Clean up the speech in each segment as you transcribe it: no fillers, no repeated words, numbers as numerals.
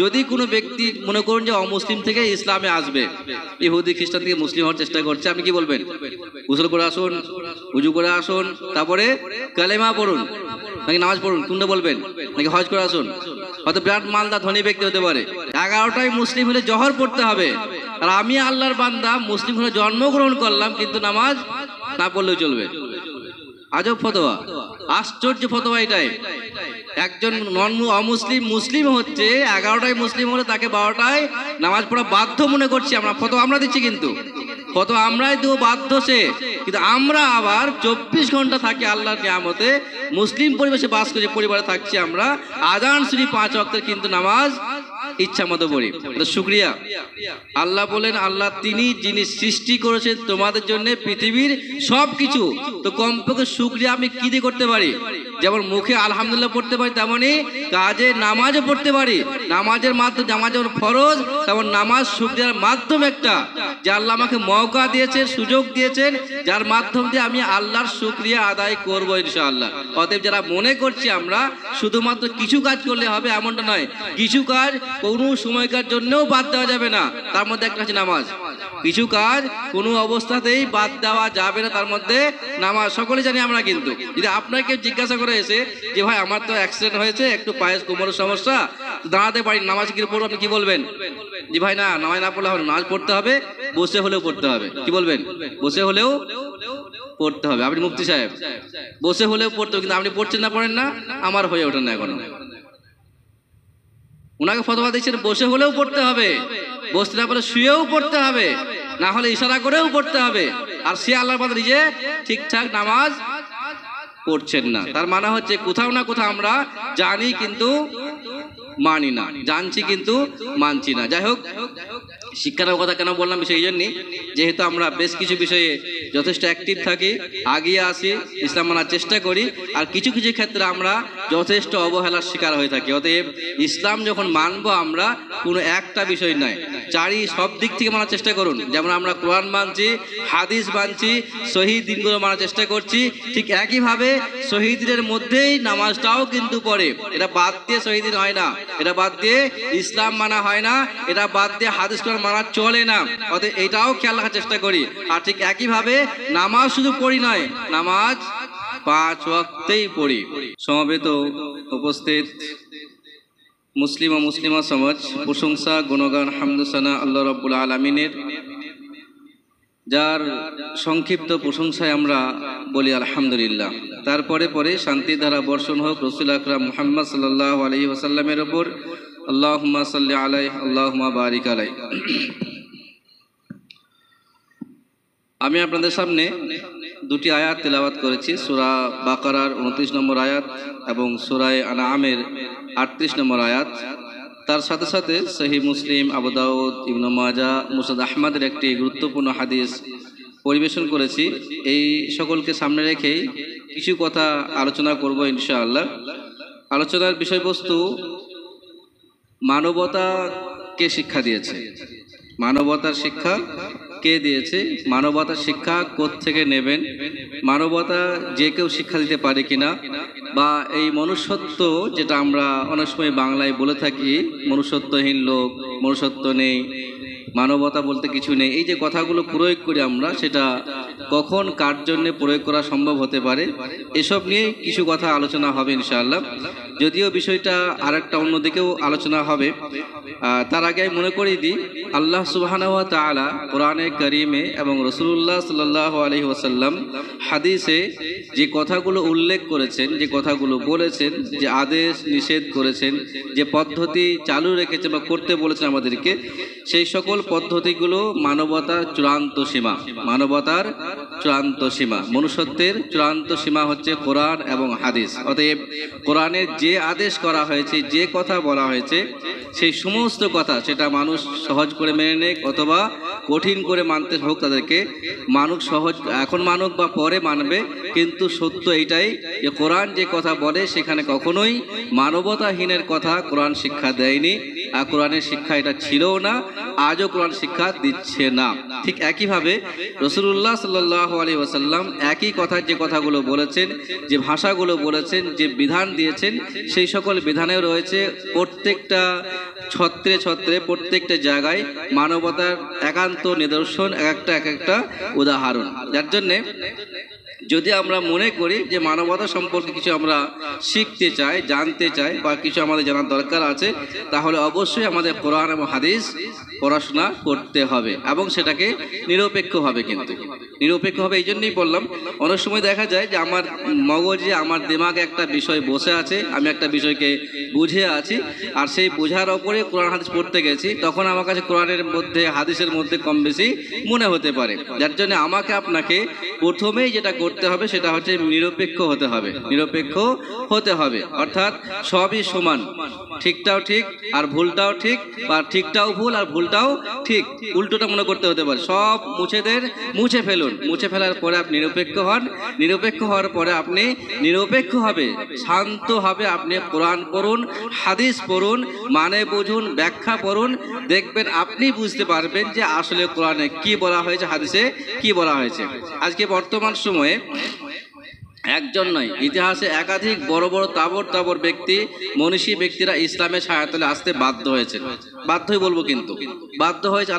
যদি কোনো ব্যক্তি মনে করুন যে অমুসলিম থেকে ইসলামে আসবে, ইহুদি খ্রিস্টান থেকে মুসলিম হওয়ার চেষ্টা করছে, আপনি কি বলবেন? গোসল করে আসুন, উজু করে আসুন, তারপরে কালেমা পড়ুন, নাকি নামাজ পড়ুন, কোনটা বলবেন? নাকি হজ করে আসুন? হয়তো বিরাট মালদা ধনী ব্যক্তি হতে পারে, 11টায় মুসলিম হলে জহর পড়তে হবে, আর আমি আল্লাহর বান্দা মুসলিম হলে জন্মগ্রহণ করলাম কিন্তু নামাজ না পড়লেও চলবে। আজব ফতোয়া, আশ্চর্য ফতোয়া এটাই। একজন নন অমুসলিম মুসলিম হচ্ছে, 11টায় মুসলিম হলে তাকে 12টায় নামাজ পড়া বাধ্য মনে করছি আমরা। ফতোয়া আমরা দিচ্ছি, কিন্তু ফতোয়া আমরাই দেবো বাধ্য সে, কিন্তু আমরা আবার 24 ঘন্টা থাকি আল্লাহর নিয়ামতে, মুসলিম পরিবেশে বাস করে পরিবারে থাকছি আমরা, আজান শুনি 5 ওয়াক্তের কিন্তু নামাজ ইচ্ছা মতো পড়ি। শুকরিয়া। আল্লাহ বলেন, আল্লাহ তিনি যিনি সৃষ্টি করেছেন তোমাদের জন্য পৃথিবীর সব কিছু, তো কমপক্ষে শুকরিয়া আমি কি দিয়ে করতে পারি? যেমন মুখে আলহামদুলিল্লাহ পড়তে পারি, তেমনি কাজে নামাজও পড়তে পারি। নামাজের মাধ্যমে, নামাজ যেমন ফরজ, তেমন নামাজ শুকরিয়ার মাধ্যম একটা, যে আল্লাহ আমাকে মওকা দিয়েছেন, সুযোগ দিয়েছেন, যার মাধ্যম দিয়ে আমি আল্লাহর শুকরিয়া আদায় করবো ইনশাআল্লাহ। অতএব যারা মনে করছি আমরা শুধুমাত্র কিছু কাজ করলে হবে, এমনটা নয়। কিছু কাজ কোনো সময়কার জন্যও বাদ দেওয়া যাবে না, তার মধ্যে একটা আছে নামাজ। কিছু কাজ কোনো অবস্থাতেই বাদ দেওয়া যাবে না, তার মধ্যে নামাজ। সকলে জানি আমরা, কিন্তু যদি আপনাকে জিজ্ঞাসা করে এসে যে ভাই আমার তো অ্যাক্সিডেন্ট হয়েছে, একটু পায়ে কোমরের সমস্যা, দাঁড়াতে পারি, নামাজ কি পড়বো, আপনি কি বলবেন? যে ভাই না, নামাজ না পড়লে হবে, নামাজ পড়তে হবে, বসে হলেও পড়তে হবে। কি বলবেন? বসে হলেও পড়তে হবে। আপনি মুফতি সাহেব, বসে হলেও পড়তে হবে, কিন্তু আপনি পড়ছেন না, পড়েন না, আমার হয়ে ওঠেন না এখনো। উনাকে ফতোয়া দিচ্ছেন বসে হলেও পড়তে হবে, বসতে না পারলে শুয়েও পড়তে হবে, না হলে ইশারা করেও পড়তে হবে। আর সে আল্লাহর বান্দা নিজে ঠিকঠাক নামাজ পড়ছেন না, তার মানে হচ্ছে কোথাও না কোথাও আমরা জানি কিন্তু মানি না, জানছি কিন্তু মানছি না। যাই হোক, শিক্ষার কথা কেন বললাম সেই জন্যই, যেহেতু আমরা বেশ কিছু বিষয়ে যথেষ্ট অ্যাক্টিভ থাকি, আগিয়ে আসি, ইসলাম মানার চেষ্টা করি, আর কিছু কিছু ক্ষেত্রে আমরা যথেষ্ট অবহেলার শিকার হয়ে থাকি। অতএব ইসলাম যখন মানবো আমরা, কোনো একটা বিষয় নয়, সব দিক থেকে মানার চেষ্টা করুন। যেমন আমরা কোরআন মানছি, হাদিস মানছি, শহীদ দিনগুলো মানার চেষ্টা করছি, ঠিক একইভাবে শহীদদের মধ্যেই নামাজটাও কিন্তু পড়ে। এটা বাদ দিয়ে শহীদ দিন হয় না, এটা বাদ দিয়ে ইসলাম মানা হয় না, এটা বাদ দিয়ে হাদিস কোরআন মানা চলে না। অতএব এটাও খেয়াল রাখার চেষ্টা করি। আর ঠিক একইভাবে নামাজ শুধু পড়ি নয়, নামাজ 5 ওয়াক্তেই পড়ি। সমবেত উপস্থিত মুসলিম ও মুসলিমা সমাজ, প্রশংসা, গুণগান, হামদুসানা আল্লাহ রাব্বুল আলামিনের, যার সংক্ষিপ্ত প্রশংসায় আমরা বলি আলহামদুলিল্লাহ। তারপরে পরে শান্তির ধারা বর্ষণ হোক রাসূল আকরাম মুহাম্মদ সাল্লাল্লাহু আলাইহি ওয়াসাল্লামের উপর। আল্লাহুম্মা সাল্লি আলাইহি, আল্লাহুম্মা বারিক আলাইহি। আমি আপনাদের সামনে দুটি আয়াত তেলাওয়াত করেছি, সূরা বাকারার 29 নম্বর আয়াত এবং সূরা আনআমের 38 নম্বর আয়াত। তার সাথে সাথে সহিহ মুসলিম, আবু দাউদ, ইবনে মাজাহ, মুসনাদ আহমদের একটি গুরুত্বপূর্ণ হাদিস পরিবেশন করেছি। এই সকলকে সামনে রেখেই কিছু কথা আলোচনা করব ইনশাআল্লাহ। আলোচনার বিষয়বস্তু মানবতা কে শিক্ষা দিয়েছে, মানবতার শিক্ষা কে দিয়েছে, মানবতার শিক্ষা কোত্থেকে নেবেন, মানবতা যে কেউ শিক্ষা দিতে পারে কিনা, বা এই মনুষ্যত্ব যেটা আমরা অনেক সময় বাংলায় বলে থাকি, মনুষ্যত্বহীন লোক, মনুষ্যত্ব নেই, মানবতা বলতে কিছু নেই, এই যে কথাগুলো প্রয়োগ করি আমরা, সেটা কখন কার জন্য প্রয়োগ করা সম্ভব হতে পারে, এসব নিয়ে কিছু কথা আলোচনা হবে ইনশাআল্লাহ। যদিও বিষয়টা আরেকটা অন্যদিকেও আলোচনা হবে, তার আগে আমি মনে করিয়ে দিই, আল্লাহ সুবহানাহু ওয়া তাআলা কোরআনে কারিমে এবং রাসূলুল্লাহ সাল্লাল্লাহু আলাইহি ওয়াসাল্লাম হাদিসে যে কথাগুলো উল্লেখ করেছেন, যে কথাগুলো বলেছেন, যে আদেশ নিষেধ করেছেন, যে পদ্ধতি চালু রেখেছেন বা করতে বলেছেন আমাদেরকে, সেই সকল পদ্ধতিগুলো মানবতার চূড়ান্ত সীমা, মানবতার চূড়ান্ত সীমা, মনুষ্যত্বের চূড়ান্ত সীমা হচ্ছে কোরআন এবং হাদিস। অতএব কোরআনের যে আদেশ করা হয়েছে, যে কথা বলা হয়েছে, সেই সমস্ত কথা সেটা মানুষ সহজ করে মেনে নেয় অথবা কঠিন করে মানতে হোক, তাদেরকে মানুষ সহজ এখন মানুক বা পরে মানবে, কিন্তু সত্য এইটাই যে কোরআন যে কথা বলে সেখানে কখনোই মানবতাহীনের কথা কোরআন শিক্ষা দেয়নি, আর কোরআনের শিক্ষা এটা ছিলও না, আজও কোরআন শিক্ষা দিচ্ছে না। ঠিক একইভাবে রাসূলুল্লাহ সাল্লাল্লাহু আলাইহি ওয়াসাল্লাম একই কথা, যে কথাগুলো বলেছেন, যে ভাষাগুলো বলেছেন, যে বিধান দিয়েছেন, সেই সকল বিধানেও রয়েছে প্রত্যেকটা ছত্রে ছত্রে প্রত্যেকটা জায়গায় মানবতার একান্ত নিদর্শন, এক একটা উদাহরণ। যার জন্যে যদি আমরা মনে করি যে মানবতা সম্পর্কে কিছু আমরা শিখতে চাই, জানতে চাই, বা কিছু আমাদের জানার দরকার আছে, তাহলে অবশ্যই আমাদের কোরআন এবং হাদিস পড়াশোনা করতে হবে, এবং সেটাকে নিরপেক্ষ হবে। কিন্তু নিরপেক্ষ হবে এই জন্যই বললাম, অনেক সময় দেখা যায় যে আমার মগজে, আমার দিমাগে একটা বিষয় বসে আছে, আমি একটা বিষয়কে বুঝে আছি, আর সেই বোঝার ওপরে কোরআন হাদিস পড়তে গেছি, তখন আমার কাছে কোরআনের মধ্যে হাদিসের মধ্যে কম বেশি মনে হতে পারে। যার জন্য আমাকে আপনাকে প্রথমেই যেটা করতে হবে সেটা হচ্ছে নিরপেক্ষ হতে হবে। নিরপেক্ষ হতে হবে অর্থাৎ সবই সমান, ঠিকটাও ঠিক আর ভুলটাও ঠিক, বা ঠিকটাও ভুল আর ভুলটাও ঠিক, উল্টোটা মনে করতে হতে পারে। সব মুছে ফেলুন। মুছে ফেলার পরে আপনি নিরপেক্ষ হন। নিরপেক্ষ হওয়ার পরে আপনি নিরপেক্ষ হবে, শান্ত হবে, আপনি কোরআন পড়ুন, হাদিস পড়ুন, মানে বুঝুন, ব্যাখ্যা পড়ুন, দেখবেন আপনি বুঝতে পারবেন যে আসলে কোরআনে কি বলা হয়েছে, হাদিসে কি বলা হয়েছে। আজকে বর্তমান সময়ে একজন নয়, ইতিহাসে একাধিক বড় বড় তাবর ব্যক্তি, মনীষী ব্যক্তিরা ইসলামের ছায়াতলে আসতে বাধ্য হয়েছে। বাধ্যই বলবো, কিন্তু বাধ্য হয়েছে।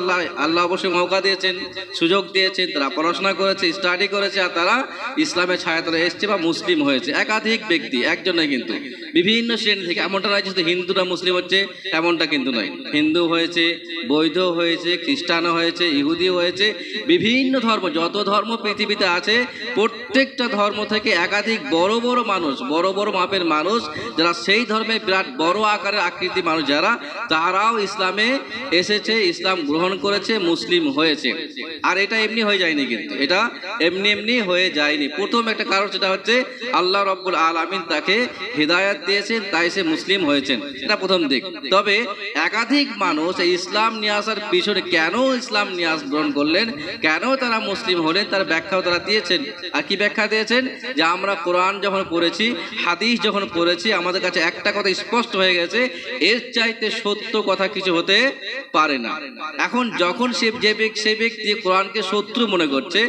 আল্লাহ অবশ্যই মৌকা দিয়েছেন, সুযোগ দিয়েছেন, তারা পড়াশোনা করেছে, স্টাডি করেছে, আর তারা ইসলামের ছায়াতলে এসছে বা মুসলিম হয়েছে। একাধিক ব্যক্তি, একজন নয়, কিন্তু বিভিন্ন শ্রেণী থেকে। এমনটা নয় যে হিন্দুরা মুসলিম হচ্ছে, এমনটা কিন্তু নয়। হিন্দু হয়েছে, বৌদ্ধ হয়েছে, খ্রিস্টানও হয়েছে, ইহুদি হয়েছে, বিভিন্ন ধর্ম, যত ধর্ম পৃথিবীতে আছে প্রত্যেকটা ধর্ম থেকে একাধিক বড় বড় মানুষ, বড় বড় মাপের মানুষ, যারা সেই ধর্মে বিরাট বড় আকারের আকৃতি মানুষ, যারা তারাও ইসলামে এসেছে, ইসলাম গ্রহণ করেছে, মুসলিম হয়েছে। আর এটা এমনি হয়ে যায়নি, কিন্তু এটা এমনি হয়ে যায়নি। প্রথম একটা কারণ সেটা হচ্ছে আল্লাহ রাব্বুল আলামিন তাকে হিদায়াত দিয়েছেন, তাই সে মুসলিম হয়েছেন। এটা প্রথম দিক। তবে একাধিক মানুষ এই ইসলাম নিয়ে আসার পিছনে কেন ইসলাম নিয়ে গ্রহণ করলেন, কেন তারা মুসলিম হলেন, তার ব্যাখ্যাও তারা দিয়েছেন। আর কি ব্যাখ্যা দিয়েছেন? যে আমরা কোরআন যখন পড়েছি, হাদিস যখন পড়েছি, আমাদের কাছে একটা কথা স্পষ্ট হয়ে গেছে, এর চাইতে সত্য কথা কিছু হতে পারে না। এখন যখন সে ব্যক্তি কোরআনকে শত্রু মনে করছে,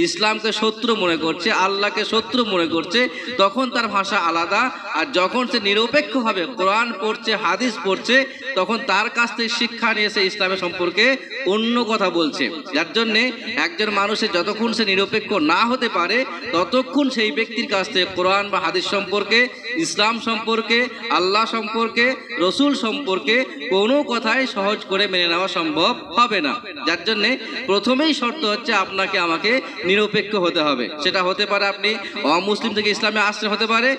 ইসলামকে শত্রু মনে করছে, আল্লাহকে শত্রু মনে করছে, তখন তার ভাষা আলাদা। আর যখন সে নিরপেক্ষ হবে, কোরআন পড়ছে, হাদিস পড়ছে, তখন তার কাছ থেকে শিক্ষা নিয়ে সে ইসলামের সম্পর্কে অন্য কথা বলছে। যার জন্যে একজন মানুষের যতক্ষণ সে নিরপেক্ষ না হতে পারে, ততক্ষণ সেই ব্যক্তির কাছ থেকে কোরআন বা হাদিস সম্পর্কে, ইসলাম সম্পর্কে, আল্লাহ সম্পর্কে, রসুল সম্পর্কে কোনো কথাই সহজ করে মেনে নেওয়া সম্ভব হবে না। যার জন্যে প্রথমেই শর্ত হচ্ছে আপনাকে আমাকে নিরপেক্ষ হতে হবে। সেটা হতে পারে আপনি অমুসলিম থেকে ইসলামে আসতে হতে পারে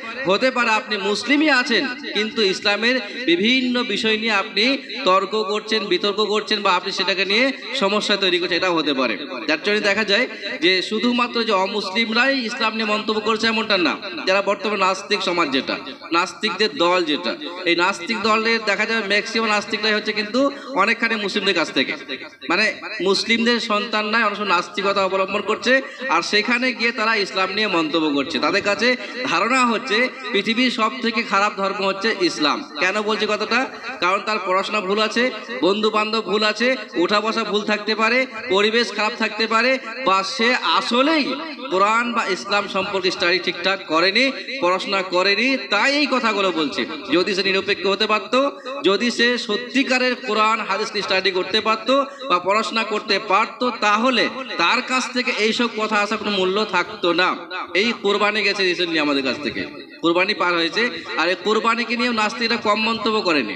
আপনি মুসলিমই আছেন, কিন্তু ইসলামের বিভিন্ন বিষয় নিয়ে আপনি তর্ক করছেন, বিতর্ক করছেন, বা আপনি সেটাকে নিয়ে সমস্যা তৈরি করছেন, এটাও হতে পারে। যার জন্য দেখা যায় যে শুধুমাত্র যে অমুসলিমরাই ইসলাম নিয়ে মন্তব্য করছে এমনটা না। যারা বর্তমানে নাস্তিক সমাজ, যেটা নাস্তিকদের দল, যেটা এই নাস্তিক দলের দেখা যায় ম্যাক্সিমাম নাস্তিকরাই হচ্ছে কিন্তু অনেকখানি মুসলিমদের কাছ থেকে, মানে মুসলিমদের সন্তান নাই, অনেক নাস্তিকতা অবলম্বন করছে, আর সেখানে গিয়ে তারা ইসলাম নিয়ে মন্তব্য করছে। তাদের কাছে ধারণা হচ্ছে পৃথিবীর সব থেকে খারাপ ধর্ম হচ্ছে ইসলাম। কেন বলছে কথাটা? কারণ তার পড়াশোনা ভুল আছে, বন্ধু বান্ধব ভুল আছে, উঠা বসা ভুল থাকতে পারে, পরিবেশ খারাপ থাকতে পারে, বা সে আসলেই কোরআন বা ইসলাম সম্পর্কে স্টাডি ঠিকঠাক করেনি, পড়াশোনা করেনি, তাই এই কথাগুলো বলছে। যদি সে নিরপেক্ষ হতে পারতো, যদি সে সত্যিকারের কোরআন হাদিস স্টাডি করতে পারতো বা পড়াশোনা করতে পারতো, তাহলে তার কাছ থেকে এইসব কথা আসার কোনো মূল্য থাকতো না। এই কোরবানি গেছে রিসেন্টলি আমাদের কাছ থেকে, কোরবানি পার হয়েছে, আর এই কোরবানিকে নিয়েও নাস্তিকরা কম মন্তব্য করেনি,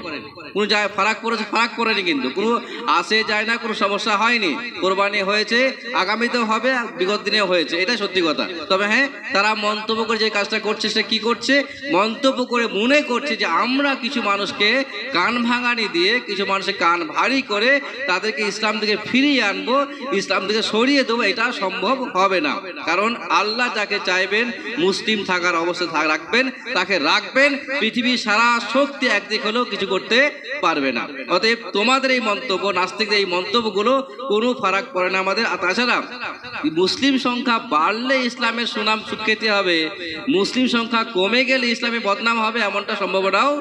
কোনো জায়গায় ফারাক করেনি, কিন্তু কোনো আসে যায় না, কোনো সমস্যা হয়নি। কোরবানি হয়েছে, আগামীতেও হবে, বিগত দিনেও হয়েছে, এটাই সত্যি কথা। তবে হ্যাঁ, তারা মন্তব্য করে যে কাজটা করছে, সে কি করছে? মন্তব্য করে মনে করছে যে আমরা কিছু মানুষকে কান ভাঙানি দিয়ে, কিছু মানুষের কান ভারী করে তাদেরকে ইসলাম থেকে ফিরিয়ে আনবো, ইসলাম থেকে সরিয়ে দেবো। এটা সম্ভব হবে না, কারণ আল্লাহ যাকে চাইবেন মুসলিম থাকার অবস্থা রাখবেন, তাকে রাখবেন। পৃথিবীর সারা শক্তি একদিক হলেও কিছু করতে পারবে না। অতএব তোমাদের এই মন্তব্য, নাস্তিকদের এই মন্তব্যগুলো কোনো ফারাক পড়ে না আমাদের। আর তাছাড়া মুসলিম সংখ্যা বাড়লে ইসলামের সুনাম সুখ্যাতি হবে, মুসলিম সংখ্যা কমে গেলে ইসলামে বদনাম হবে, এমনটা সম্ভাবনাও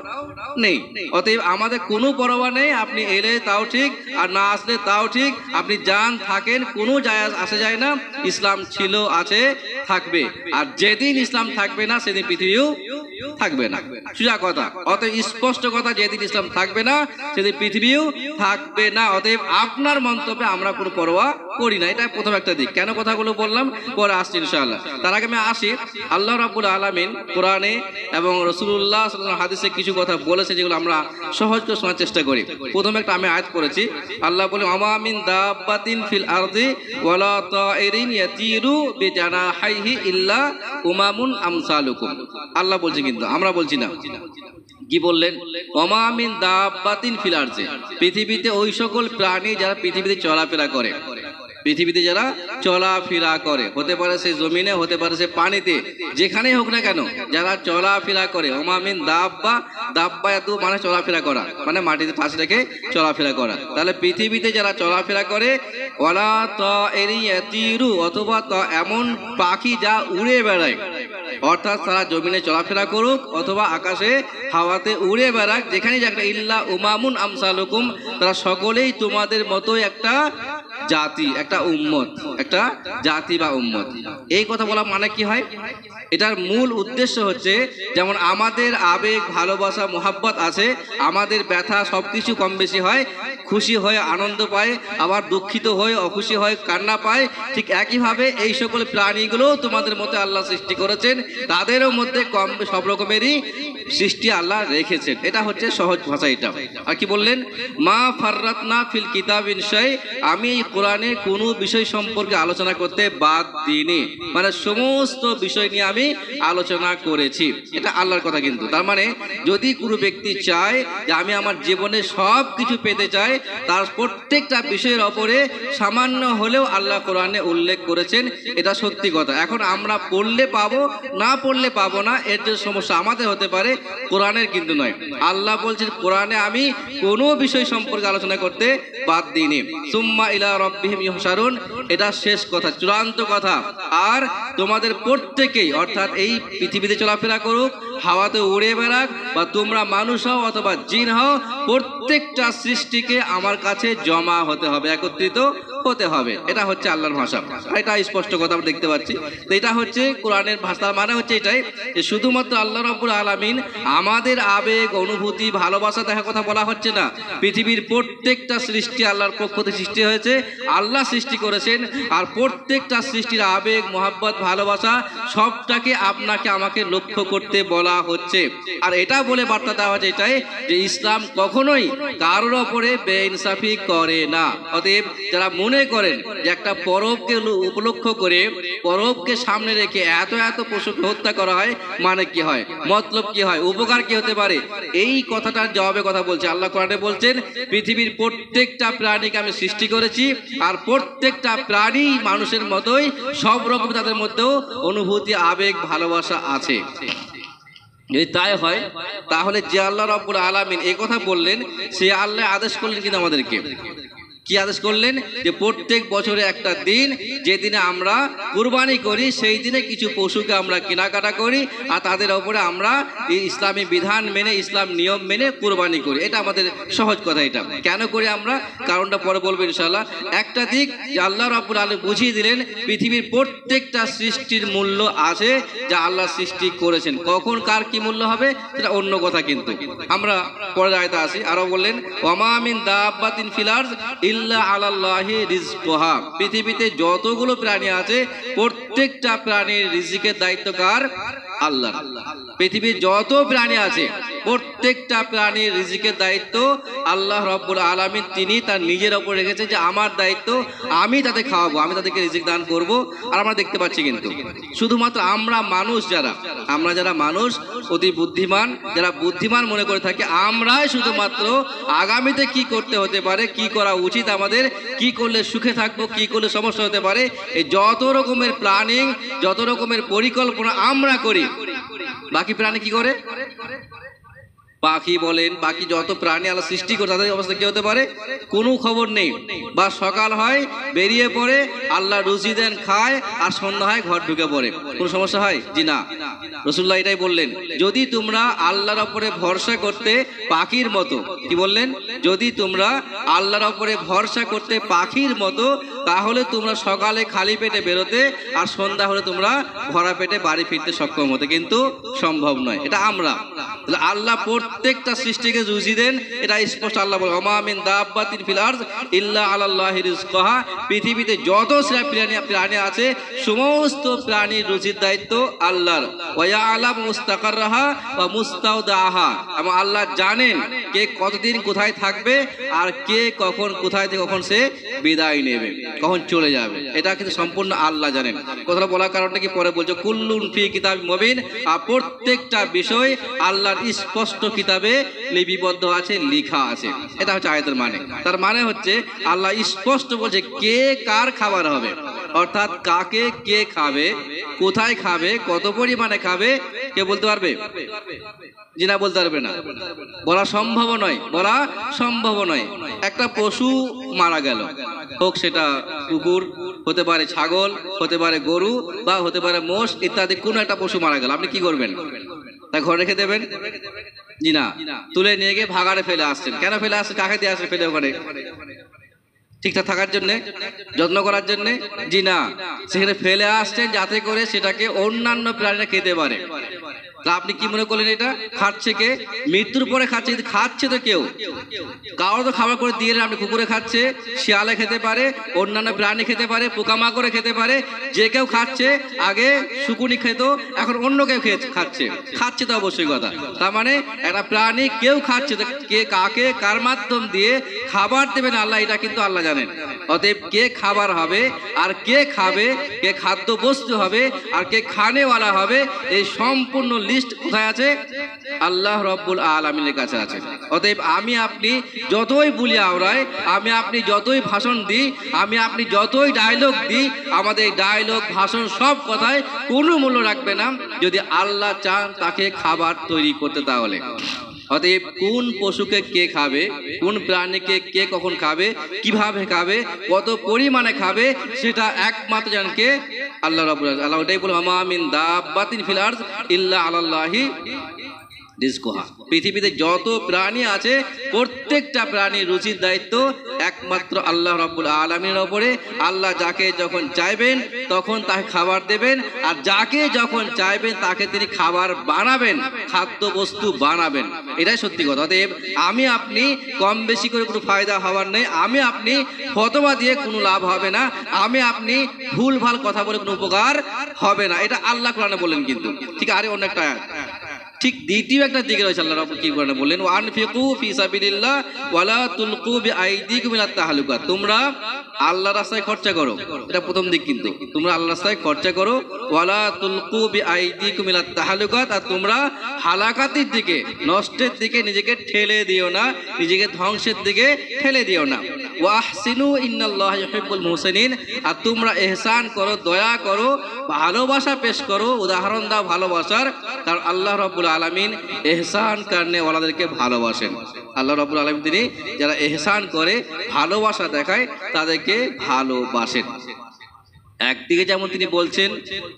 নেই। অতএব আমাদের কোনো পরোয়া নেই, আপনি এলে তাও ঠিক, আর না আসলে তাও ঠিক, আপনি যান থাকেন, কোনো আসে যায় না। ইসলাম ছিল, আছে, থাকবে। আর যেদিন ইসলাম থাকবে না, সেদিন পৃথিবীও থাকবে না। সোজা কথা, অতএব স্পষ্ট কথা, যেদিন ইসলাম থাকবে না সেদিন পৃথিবীও থাকবে না। অতএব আপনার মন্তব্যে আমরা কোনো পরোয়া করি না। এটা প্রথম একটা দিক। কেন কথাগুলো বললাম পরে আসছি ইনশাআল্লাহ। তার আগে আমি আসি, আল্লাহ রাব্বুল আলামিন কোরআনে এবং রাসূলুল্লাহ সাল্লাল্লাহু আলাইহি ওয়াসাল্লাম হাদিসে কিছু কথা বলেছে যেগুলো আমরা সহজ করে শোনার চেষ্টা করি। প্রথমে একটা আমি আয়াত করেছি, আল্লাহ বলে ওমা মিন দাব্বাতিন ফিল আরদি ওয়ালা তাইরিন ইয়াতিরু বিজানাহিহি ইল্লা উমামুন আমসালুকুম। আল্লাহ বলছে, কিন্তু আমরা বলছি না। কি বললেন? ওমা মিন দাব্বাতিন ফিল আরদি, পৃথিবীতে ওই সকল প্রাণী যারা পৃথিবীতে চলাফেরা করে, পৃথিবীতে যারা চলাফেরা করে, হতে পারে সে জমিনে, হতে পারে সে পানিতে, যেখানেই হোক না কেন যারা চলাফেরা করে। ওমা মিন দাব্বা, দাব্বা এত মানে চলাফেরা করা, মানে মাটিতে ঠাস রেখে চলাফেরা করা। তাহলে পৃথিবীতে যারা চলাফেরা করে, ওয়ালা তাইরি ইয়াতিরু, অথবা এমন পাখি যা উড়ে বেড়ায়, অর্থাৎ তারা জমিনে চলাফেরা করুক অথবা আকাশে হাওয়াতে উড়ে বেড়াক, যেখানেই যাক, ইল্লা উমামুন আমসালুকুম, তারা সকলেই তোমাদের মতোই একটা জাতি, একটা উম্মত, একটা জাতি বা উম্মত। এই কথা বলা মানে কি হয়? এটার মূল উদ্দেশ্য হচ্ছে, যেমন আমাদের আবেগ, ভালোবাসা, মোহাব্বত আছে, আমাদের ব্যথা সবকিছু কম বেশি হয়, খুশি হয়ে আনন্দ পায়, আবার দুঃখিত হয়ে অখুশি হয়ে কান্না পায়, ঠিক একইভাবে এই সকল প্রাণীগুলো তোমাদের মধ্যে আল্লাহ সৃষ্টি করেছেন, তাদেরও মধ্যে কম সব রকমেরই সৃষ্টি আল্লাহ রেখেছেন। এটা হচ্ছে সহজ ভাষা। এটা আর কি বললেন? মা ফাররাতনা ফিল কিতাবিন শাই, আমি এই কোরআনে কোনো বিষয় সম্পর্কে আলোচনা করতে বাদ দিইনি, মানে সমস্ত বিষয় নিয়ে আমি আলোচনা করেছি। এটা আল্লাহর কথা। কিন্তু তার মানে যদি কোনো ব্যক্তি চায় যে আমি আমার জীবনে সব কিছু পেতে চাই, তার প্রত্যেকটা বিষয়ের ওপরে সামান্য হলেও আল্লাহ কোরআনে উল্লেখ করেছেন, এটা সত্যি কথা। এখন আমরা পড়লে পাবো, না পড়লে পাবো না, এর যে সমস্যা আমাদের হতে পারে, কোরআনের কিন্তু নয়। আল্লাহ বলছেন কোরআনে আমি কোনো বিষয় সম্পর্কে আলোচনা করতে বাদ দিইনি। সুম্মা ইলা রাব্বিহিম ইহশারুন, এটা শেষ কথা, চূড়ান্ত কথা। আর তোমাদের প্রত্যেকেই, অর্থাৎ এই পৃথিবীতে চলাফেরা করুক, হাওয়াতে উড়ে বেড়াক, বা তোমরা মানুষ হও অথবা জিন হও, প্রত্যেকটা সৃষ্টিকে আমার কাছে জমা হতে হবে, একত্রিত হতে হবে। এটা হচ্ছে আল্লাহর ভাষা। এটা স্পষ্ট কথা আমরা দেখতে পাচ্ছি। তো এটা হচ্ছে কোরআনের ভাষা, মানে হচ্ছে এটাই যে শুধুমাত্র আল্লাহ রাব্বুল আলামিন আমাদের আবেগ, অনুভূতি, ভালোবাসা দেখা কথা বলা হচ্ছে না। পৃথিবীর প্রত্যেকটা সৃষ্টি আল্লাহর পক্ষ থেকে সৃষ্টি হয়েছে, আল্লাহ সৃষ্টি করেছেন। আর প্রত্যেকটা সৃষ্টির আবেগ, মোহাব্বত, ভালোবাসা সবটাকে আপনাকে আমাকে লক্ষ্য করতে বলা হচ্ছে। আর এটা বলে বার্তা দেওয়া হচ্ছে এটাই যে ইসলাম কখনোই কারোর ওপরে বেইনসাফি করে না। অতএব যারা মনে করেন যে একটা পরবকে উপলক্ষ করে, পরবকে সামনে রেখে এত এত পশুকে হত্যা করা হয়, মানে কি হয়, মতলব কি হয়, উপকার কি হতে পারে, এই কথাটার জবাবে কথা বলছে আল্লাহ কোরআনে বলছেন পৃথিবীর প্রত্যেকটা প্রাণীকে আমি সৃষ্টি করেছি, আর প্রত্যেকটা প্রাণী মানুষের মতোই সব রকম তাদের মধ্যেও অনুভূতি, আবেগ, ভালোবাসা আছে। যদি তাই হয় তাহলে যে আল্লাহ রাব্বুল আলামিন এই কথা বললেন, সে আল্লাহ আদেশ করলেন কিন্তু আমাদেরকে কি আদেশ করলেন? যে প্রত্যেক বছরে একটা দিন, যে দিনে আমরা কুরবানি করি, সেই দিনে কিছু পশুকে আমরা কেনাকাটা করি, আর তাদের ওপরে আমরা এই ইসলামী বিধান মেনে, ইসলাম নিয়ম মেনে কুরবানি করি। এটা আমাদের সহজ কথা। এটা কেন করি আমরা, কারণটা পরে বলবো ইনশাআল্লাহ। একটা দিক যে আল্লাহ রাব্বুল আলামিন বুঝিয়ে দিলেন পৃথিবীর প্রত্যেকটা সৃষ্টির মূল্য আছে, যা আল্লাহ সৃষ্টি করেছেন। কখন কার কি মূল্য হবে সেটা অন্য কথা। কিন্তু আমরা পরের আয়াতে আসি, আরো বললেন ওমা মিন দাব্বাতিন ফিল আরদ ইল্লা আলাল্লাহি রিজকুহা, পৃথিবীতে যতগুলো প্রাণী আছে প্রত্যেকটা প্রাণীর রিজিকের দায়িত্ব কার? আল্লাহ। পৃথিবীর যত প্রাণী আছে প্রত্যেকটা প্রাণীর রিজিকের দায়িত্ব আল্লাহ রাব্বুল আলামিন তিনি তার নিজের ওপর রেখেছে, যে আমার দায়িত্ব, আমি তাদের খাওয়াবো, আমি তাদেরকে রিজিক দান করব। আর আমরা দেখতে পাচ্ছি কিন্তু শুধুমাত্র আমরা মানুষ, যারা মানুষ অতি বুদ্ধিমান, যারা বুদ্ধিমান মনে করে থাকে, আমরাই শুধুমাত্র আগামীতে কি করতে হতে পারে, কি করা উচিত আমাদের, কি করলে সুখে থাকবো, কি করলে সমস্যা হতে পারে, এই যত রকমের প্ল্যানিং, যত রকমের পরিকল্পনা আমরা করি। বাকি প্রাণী কি করে? পাখি বলেন, বাকি যত প্রাণী আল্লাহ সৃষ্টি করে তাদের অবস্থা কি হতে পারে কোনো খবর নেই। বা সকাল হয় বেরিয়ে পড়ে, আল্লাহ রুজি দেন খায়, আর সন্ধ্যা হয় ঘর ঢুকে পড়ে, কোনো সমস্যা হয়? জি না। রাসূলুল্লাহ এটাই বললেন, যদি তোমরা আল্লাহর উপরে ভরসা করতে পাখির মতো, কি বললেন? যদি তোমরা আল্লাহর উপরে ভরসা করতে পাখির মতো, তাহলে তোমরা সকালে খালি পেটে বেরোতে আর সন্ধ্যা হলে তোমরা ভরা পেটে বাড়ি ফিরতে সক্ষম হতে, কিন্তু সম্ভব নয়। এটা আমরা আল্লাহ প্রত্যেকটা সৃষ্টিকে রুজি দেন, এটা স্পষ্ট আল্লাহ বলে ওমা মিন দাব্বাতিন ফিল আরদ ইল্লা আলাল্লাহি রিজকুহা। পৃথিবীতে যত প্রাণী আছে সমস্ত প্রাণীর রুজির দায়িত্ব আল্লাহর। ওয়া ইয়ালামু মুস্তাকাররাহা ওয়া মুস্তাওদাহা, এবং আল্লাহ জানেন কে কতদিন কোথায় থাকবে আর কে কখন কোথায় থেকে কখন সে বিদায় নেবে, কখন চলে যাবে, এটা কিন্তু সম্পূর্ণ আল্লাহ জানেন। কথাটা বলার কারণটা কি পরে বলছে কুল্লুন ফি কিতাবিন মুবিন, আর প্রত্যেকটা বিষয় আল্লাহর স্পষ্ট কিতাবে লিপিবদ্ধ আছে, লেখা আছে। এটা হচ্ছে আয়াতের মানে। তার মানে হচ্ছে আল্লাহ স্পষ্ট বলছে কে কার খাবার হবে, অর্থাৎ কাকে কে খাবে, কোথায় খাবে, কত পরিমাণে খাবে, কে বলতে পারবে? জি না, বলতে পারবে না, বলা সম্ভব নয়, বলা সম্ভব নয়। একটা পশু মারা গেল, হোক সেটা কুকুর, হতে পারে ছাগল, হতে পারে গরু, বা হতে পারে মোষ ইত্যাদি, কোনো একটা পশু মারা গেল, আপনি কি করবেন? তা ঘরে রেখে দেবেন? জি না, তুলে নিয়ে গিয়ে ভাগাড়ে ফেলে আসছেন। কেন ফেলে আসছেন? কাকে দিয়ে আসছে ফেলে? ওখানে ঠিকঠাক থাকার জন্য, যত্ন করার জন্য? জি না, সেখানে ফেলে আসছেন যাতে করে সেটাকে অন্যান্য প্রাণীরা খেতে পারে। তা আপনি কি মনে করলেন এটা খাচ্ছে কে? মৃত্যুর পরে খাচ্ছে, কিন্তু খাচ্ছে তো কেউ, কারো তো খাবার করে দিয়ে আপনি কুকুরে খাচ্ছে, শিয়ালে খেতে পারে, অন্যান্য প্রাণী খেতে পারে, পোকামাকড়ে খেতে পারে, যে কেউ খাচ্ছে। আগে শুকুনি খেত, এখন অন্য কেউ খাচ্ছে, খাচ্ছে তো অবশ্যই কথা। তার মানে একটা প্রাণী কেউ খাচ্ছে, কে কাকে কার মাধ্যম দিয়ে খাবার দেবেন আল্লাহ, এটা কিন্তু আল্লাহ জানেন। অতএব কে খাবার হবে আর কে খাবে, কে খাদ্য বস্তু হবে আর কে খানেওয়ালা হবে, এই সম্পূর্ণ লিস্ট কোথায় আছে? আল্লাহ রব্বুল আলামিনের কাছে আছে। অতএব আমি আপনি যতই বলি আওড়াই, আমি আপনি যতই ভাষণ দিই, আমি আপনি যতই ডায়লগ দিই, আমাদের ডায়লগ ভাষণ সব কথায় কোনো মূল্য রাখবে না যদি আল্লাহ চান তাকে খাবার তৈরি করতে। তাহলে অতএব কোন পশুকে কে খাবে, কোন প্রাণীকে কে কখন খাবে, কিভাবে খাবে, কত পরিমাণে খাবে, সেটা একমাত্র জানেন কে? আল্লাহ রাব্বুল আলামিন। আল্লাহ ওটাই বলে ওমা মিন দাব্বাতিন ফিল আরদ ইল্লা আলাল্লাহি রিজকুহা। পৃথিবীতে যত প্রাণী আছে প্রত্যেকটা প্রাণীর রুচির দায়িত্ব একমাত্র আল্লাহ রাব্বুল আলামিনের উপরে। আল্লাহ যাকে যখন চাইবেন তখন তাকে খাবার দেবেন, আর যাকে যখন চাইবেন তাকে তিনি খাবার বানাবেন, খাদ্য বস্তু বানাবেন। এটাই সত্যি কথা। অতএব আমি আপনি কম বেশি করে কোনো ফায়দা হওয়ার নেই, আমি আপনি ফতোয়া দিয়ে কোনো লাভ হবে না, আমি আপনি ভুল ভাল কথা বলে কোনো উপকার হবে না। এটা আল্লাহ কোরআনে বলেন। কিন্তু ঠিক আরে অন্য একটা আয়াত, ঠিক দ্বিতীয় একটা দিকে রয়েছে আল্লাহ রাব্বুল কি করে বললেন ওয়ানফিকু ফি সাবিলিল্লাহ ওয়ালা তুলকু বিআইদিকুম ইলা তাহলুকা। তোমরা আল্লাহর রাস্তায় খরচা করো, এটা প্রথম দিক। কিন্তু তোমরা আল্লাহর রাস্তায় খরচা করো, ওয়ালা তুলকু বিআইদিকুম ইলা তাহলুকা, আর তোমরা হালাকাতের দিকে, নষ্টের দিকে নিজেকে ঠেলে দিও না, নিজেকে ধ্বংসের দিকে ঠেলে দিও না। ওয়া আহসিনু ইন্নাল্লাহা ইউহিব্বুল মুহসিনিন, আর তোমরা ইহসান করো, দয়া করো, ভালোবাসা পেশ করো, উদাহরণ দাও ভালোবাসার, কারণ আল্লাহ রাব্বুল আলামিন ইহসান করনে ওয়ালাদেরকে ভালোবাসেন। আল্লাহ রাব্বুল আলামিন তিনি যারা ইহসান করে, ভালোবাসা দেখায়, তাদেরকে ভালোবাসেন। একদিকে যেমন তিনি বলছেন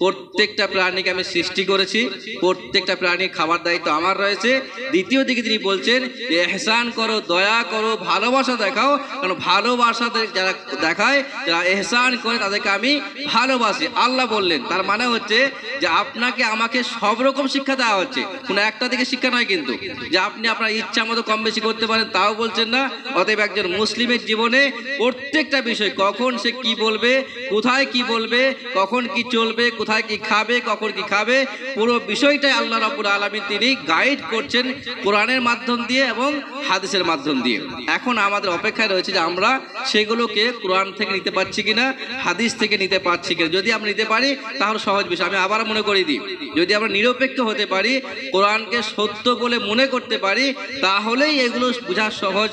প্রত্যেকটা প্রাণীকে আমি সৃষ্টি করেছি, প্রত্যেকটা প্রাণীর খাবার দায়িত্ব আমার রয়েছে। দ্বিতীয় দিকে তিনি বলছেন ইহসান করো, দয়া করো, ভালোবাসা দেখাও, কারণ ভালোবাসা যারা দেখায়, যারা ইহসান করে, তাদেরকে আমি ভালোবাসি। আল্লাহ বললেন, তার মানে হচ্ছে যে আপনাকে আমাকে সব রকম শিক্ষা দেওয়া হচ্ছে, কোনো একটা দিকে শিক্ষা নয় কিন্তু যে আপনি আপনার ইচ্ছা মতো কম বেশি করতে পারেন, তাও বলছেন না। অতএব একজন মুসলিমের জীবনে প্রত্যেকটা বিষয়, কখন সে কি বলবে, কোথায় কি বলবে, কখন কি চলবে, কোথায় কি খাবে, কখন কি খাবে, পুরো বিষয়টাই আল্লাহ রাব্বুল আলামিন তিনি গাইড করছেন কোরআনের মাধ্যম দিয়ে এবং হাদিসের মাধ্যম দিয়ে। এখন আমাদের অপেক্ষায় রয়েছে যে আমরা সেগুলোকে কোরআন থেকে নিতে পারছি কিনা, হাদিস থেকে নিতে পারছি কিনা। যদি আমরা নিতে পারি তাহলে সহজ বিষয়। আমি আবার মনে করিয়ে দিই, যদি আমরা নিরপেক্ষ হতে পারি, কোরআনকে সত্য বলে মনে করতে পারি, তাহলেই এগুলো বোঝা সহজ,